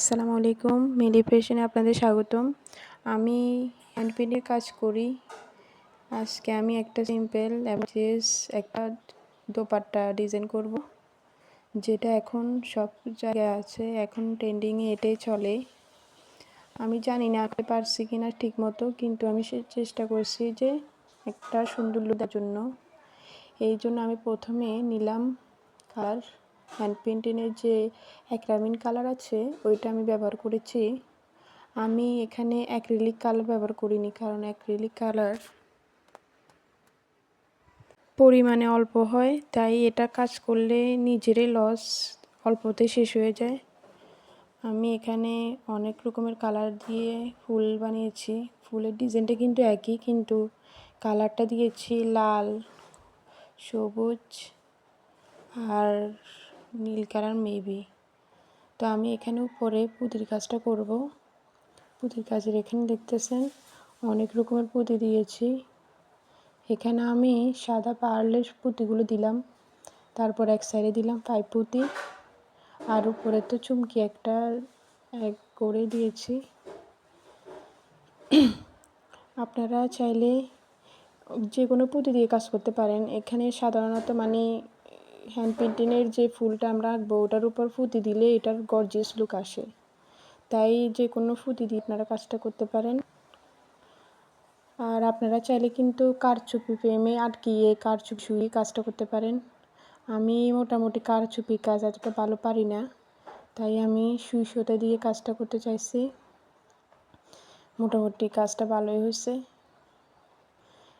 আসসালামু আলাইকুম। মিলি ফ্যাশনে আপনাদের স্বাগতম। আমি হ্যান্ড পেইন্টের কাজ করি। আজকে আমি একটা সিম্পল একটা দোপাট্টা ডিজাইন করব, যেটা এখন সব জায়গায় আছে। এখন ট্রেন্ডিংয়ে এটাই চলে। আমি জানি না আঁকতে পারছি কিনা ঠিক মতো, কিন্তু আমি চেষ্টা করছি যে একটা সুন্দর লুক দেওয়ার জন্য। এই জন্য আমি প্রথমে নিলাম কালার। হ্যান্ড পেইন্টিংয়ের যে অ্যাক্রিলিক কালার আছে ওইটা আমি ব্যবহার করেছি। আমি এখানে অ্যাক্রিলিক কালার ব্যবহার করিনি, কারণ অ্যাক্রিলিক কালার পরিমাণে অল্প হয়, তাই এটা কাজ করলে নিজেরই লস, অল্পতেই শেষ হয়ে যায়। আমি এখানে অনেক রকমের কালার দিয়ে ফুল বানিয়েছি। ফুলের ডিজাইনটা কিন্তু একই, কিন্তু কালারটা দিয়েছি লাল, সবুজ আর নীল কালার মেবি। তো আমি এখানে উপরে পুঁতির কাজটা করব। পুঁতির কাজের এখানে দেখতেছেন অনেক রকমের পুঁতি দিয়েছি। এখানে আমি সাদা পার্লের পুঁতিগুলো দিলাম, তারপর এক সাইডে দিলাম 5 পুঁতি, আর উপরে তো চুমকি একটা এক করে দিয়েছি। আপনারা চাইলে যে কোনো পুঁতি দিয়ে কাজ করতে পারেন। এখানে সাধারণত হ্যান্ড পেইন্টিংয়ের যে ফুলটা আমরা আঁকবো ওটার উপর পুঁতি দিলে এটার গর্জিয়াস লুক আসে, তাই যে কোনো পুঁতি দিয়ে আপনারা কাজটা করতে পারেন। আর আপনারা চাইলে কিন্তু কারচুপি ফ্রেমে আটকিয়ে কারচুপি শুয়ে কাজটা করতে পারেন। আমি মোটামুটি কারচুপি কাজ এতটা ভালো পারি না, তাই আমি সুই সুতা দিয়ে কাজটা করতে চাইছি। মোটামুটি কাজটা ভালোই হয়েছে।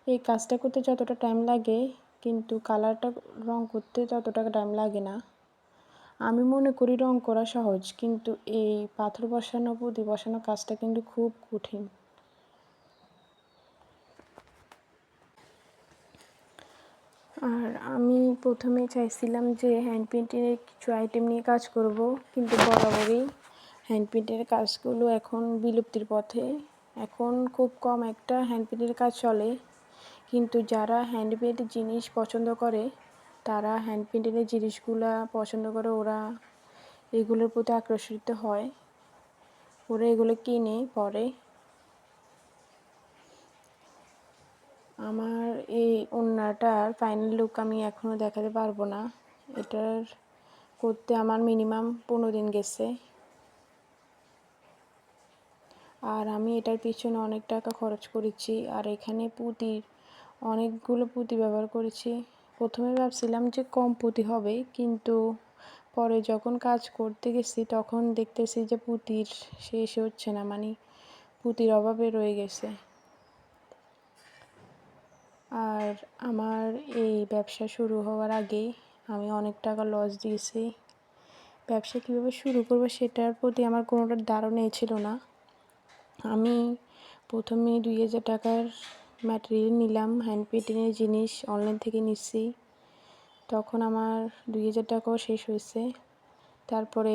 এই কাজটা করতে যতটা টাইম লাগে, কিন্তু কালারটা রং করতে ততটা টাইম লাগে না। আমি মনে করি রং করা সহজ, কিন্তু এই পাথর বসানো, পুঁতি বসানো কাজটা কিন্তু খুব কঠিন। আর আমি প্রথমে চাইছিলাম যে হ্যান্ড পেইন্টিংয়ের কিছু আইটেম নিয়ে কাজ করব, কিন্তু বরাবরই হ্যান্ড পেইন্টিংয়ের কাজগুলো এখন বিলুপ্তির পথে। এখন খুব কম একটা হ্যান্ড পেইন্টিংয়ের কাজ চলে, কিন্তু যারা হ্যান্ড পেইন্টের জিনিস পছন্দ করে তারা হ্যান্ড পেইন্টিংয়ের জিনিসগুলা পছন্দ করে, ওরা এগুলোর প্রতি আকর্ষিত হয়, ওরা এগুলো কিনে পরে। আমার এই ওড়নাটার ফাইনাল লুক আমি এখনও দেখাতে পারবো না। এটার করতে আমার মিনিমাম 15 দিন গেছে, আর আমি এটার পিছনে অনেক টাকা খরচ করেছি। আর এখানে অনেকগুলো পুঁতি ব্যবহার করেছি। প্রথমে ভাবছিলাম যে কম পুঁতি হবে, কিন্তু পরে যখন কাজ করতে গেছি তখন দেখতেছি যে পুঁতির শেষ হচ্ছে না, পুঁতির অভাবে রয়ে গেছে। আর আমার এই ব্যবসা শুরু হওয়ার আগেই আমি অনেক টাকা লস দিয়েছি। ব্যবসা কীভাবে শুরু করব সেটার প্রতি আমার কোনোটা ধারণাই ছিল না। আমি প্রথমে 2000 টাকার ম্যাটেরিয়াল নিলাম, হ্যান্ড পেইন্টিংয়ের জিনিস অনলাইন থেকে নিচ্ছি। তখন আমার 2000 টাকাও শেষ হয়েছে।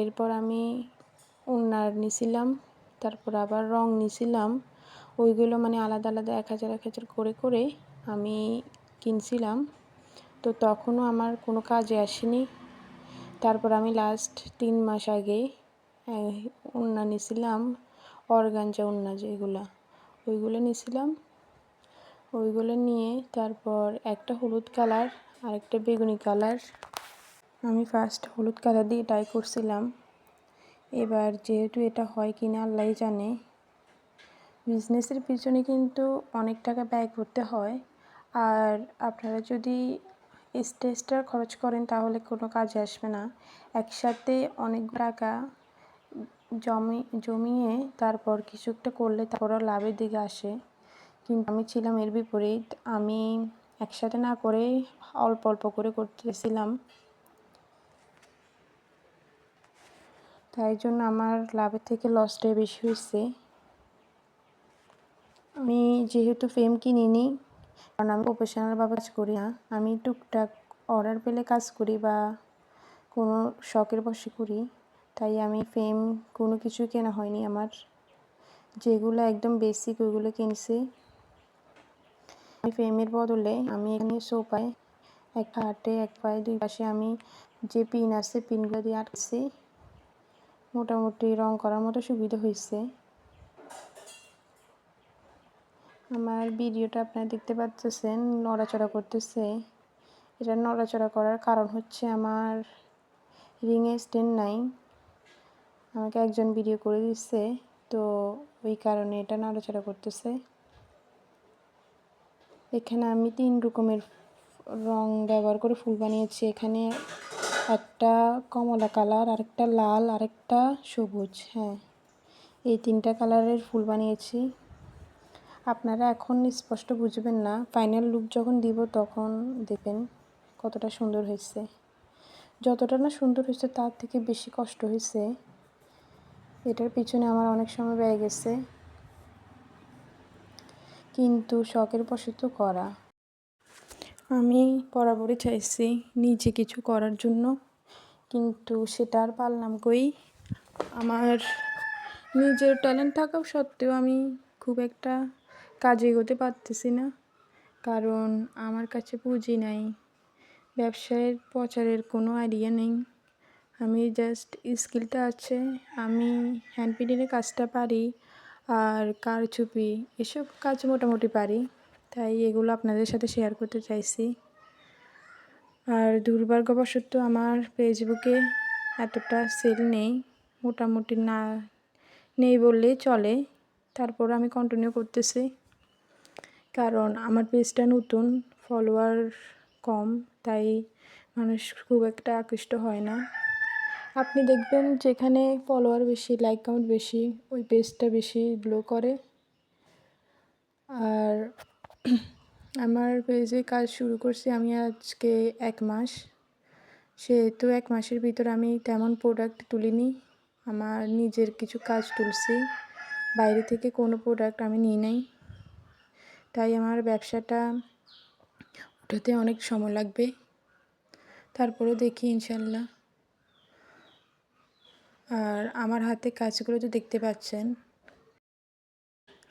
এরপর আমি ওড়নার নিছিলাম, তারপর আবার রং নিছিলাম। ওইগুলো আলাদা আলাদা 1000 করে করে আমি কিনছিলাম। তো তখনও আমার কোনো কাজে আসেনি। তারপর আমি লাস্ট 3 মাস আগে ওড়না নিছিলাম, অর্গানজা ওড়না যেগুলো, ওইগুলো নিছিলাম। ওইগুলো নিয়ে তারপর একটা হলুদ কালার আর একটা বেগুনি কালার, আমি ফার্স্ট হলুদ কালার দিয়ে ট্রাই করছিলাম। এবার যেহেতু এটা হয় কিনা আল্লাহই জানে। বিজনেসের পিছনে কিন্তু অনেক টাকা ব্যয় করতে হয়, আর আপনারা যদি এক্সট্রা খরচ করেন তাহলে কোনো কাজে আসবে না। একসাথে অনেক টাকা জমিয়ে তারপর কিছু একটা করলে তারপরও লাভের দিকে আসে, কিন্তু আমি ছিলাম এর বিপরীত। আমি একসাথে না করে অল্প অল্প করে করতেছিলাম, তাই জন্য আমার লাভের থেকে লসটাই বেশি হয়েছে। আমি যেহেতু ফ্রেম কিনিনি, কারণ আমি প্রফেশনালভাবে কাজ করি না, আমি টুকটাক অর্ডার পেলে কাজ করি বা কোনো শখের বশে করি, তাই আমি ফ্রেম কোনো কিছুই কেনা হয়নি আমার। যেগুলো একদম বেসিক ওইগুলো কিনছি। ফ্রেমের বদলে আমি এখানে সোফায় এক হাতে এক পায়ে দুই পাশে আমি যে পিন আছে পিনগুলো দিয়ে আটকেছি। মোটামুটি রং করার মতো সুবিধা হয়েছে। আমার ভিডিওটা আপনারা দেখতে পাচ্ছেন নড়াচড়া করতেছে। এটা নড়াচড়া করার কারণ হচ্ছে আমার রিংয়ে স্ট্যান্ড নাই, আমাকে একজন ভিডিও করে দিচ্ছে, তো ওই কারণে এটা নড়াচড়া করতেছে। এখানে আমি 3 রকমের রং ব্যবহার করে ফুল বানিয়েছি। এখানে একটা কমলা কালার, আরেকটা লাল, আরেকটা সবুজ। হ্যাঁ, এই 3টা কালারের ফুল বানিয়েছি। আপনারা এখন স্পষ্ট বুঝবেন না, ফাইনাল লুক যখন দিব তখন দেখবেন কতটা সুন্দর হয়েছে। যতটা না সুন্দর হয়েছে তার থেকে বেশি কষ্ট হয়েছে। এটার পিছনে আমার অনেক সময় ব্যয় গেছে, কিন্তু শখের বশত করা। আমি বরাবরই চাইছি নিজে কিছু করার জন্য, কিন্তু সেটা আর পারলাম কই। আমার নিজের ট্যালেন্ট থাকা সত্ত্বেও আমি খুব একটা কাজে এগোতে পারতেছি না, কারণ আমার কাছে পুঁজি নাই, ব্যবসায়ের প্রচারের কোনো আইডিয়া নেই। আমি জাস্ট স্কিলটা আছে, আমি হ্যান্ড পেইন্টিংয়ের কাজটা পারি, আর কারচুপি এসব কাজ মোটামুটি পারি, তাই এগুলো আপনাদের সাথে শেয়ার করতে চাইছি। আর দুর্ভাগ্যবশত আমার ফেসবুকে এতটা সেল নেই, মোটামুটি না নেই বললেই চলে। তারপর আমি কন্টিনিউ করতেছি, কারণ আমার পেজটা নতুন, ফলোয়ার কম, তাই মানুষ খুব একটা আকৃষ্ট হয় না। আপনি দেখবেন যেখানে ফলোয়ার বেশি, লাইক কাউন্ট বেশি, ওই পেজটা বেশি গ্লো করে। আর আমার পেজে কাজ শুরু করছি আমি আজকে 1 মাস, সেহেতু 1 মাসের ভিতরে আমি তেমন প্রোডাক্ট তুলিনি। আমার নিজের কিছু কাজ তুলছি, বাইরে থেকে কোনো প্রোডাক্ট আমি নিই নাই, তাই আমার ব্যবসাটা ওঠাতে অনেক সময় লাগবে। তারপরে দেখি ইনশাল্লাহ। আর আমার হাতে কাজগুলো তো দেখতে পাচ্ছেন।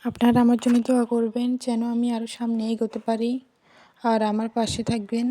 আপনারা আমার জন্য দোয়া করবেন যেন আমি আরও সামনে এগোতে পারি, আর আমার পাশে থাকবেন।